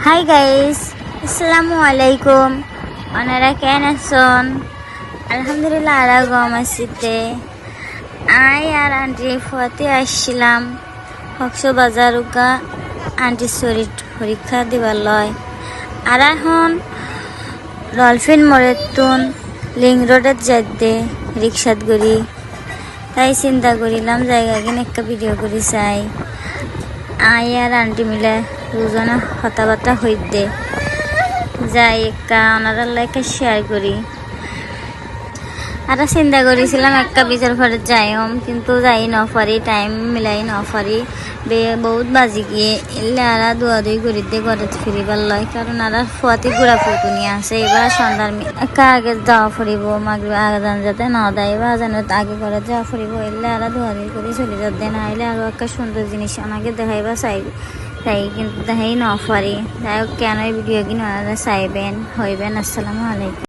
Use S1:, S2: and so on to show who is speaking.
S1: Hi guys, আসসালামু আলাইকুম। ওনারা কেন আছেন? আলহামদুলিল্লাহ আরা গম আসিতে আই আর আন্টি ফতে আসছিলাম কক্সবাজার উকা আন্টি শরীর পরীক্ষা দিবার লয়। আর এখন ডলফিন মরেতুন লিং রোডের যাইতে রিক্সাত গড়ি, তাই চিন্তা করিলাম জায়গা কিনে একটা ভিডিও করি চাই। আই আর আন্টি মিলে দুজনে কথাবার্তা হইতে যাই একটা ওনারা লাইকে শেয়ার করি। আর চিন্তা করেছিলাম একটা বিচার ঘরে যাই কিন্তু যাই নপারি, টাইম মিলাই নপারি, বহুত বাজি গিয়ে এলে আরা দুয়াদুই করিতে ঘরে ফিরিবার লয়, কারণ আর ফুয়াতে ঘুরা ফুটু নিয়ে আসে। এবার সন্ধ্যার একা আগে যাওয়া ফুরিব, মাগরি আগে যান যাতে না দেয় বা যেন আগে করে যাওয়া ফুরিব, এলে আরা দুয়াদুই করে চলে যাতে না এলে আরো একটা সুন্দর জিনিস আমাকে দেখাইবা চাই, তাই কিন্তু দেখাই নপারি। যাই হোক, কেন এই ভিডিও কিনে চাইবেন হইবেন। আসসালামু আলাইকুম।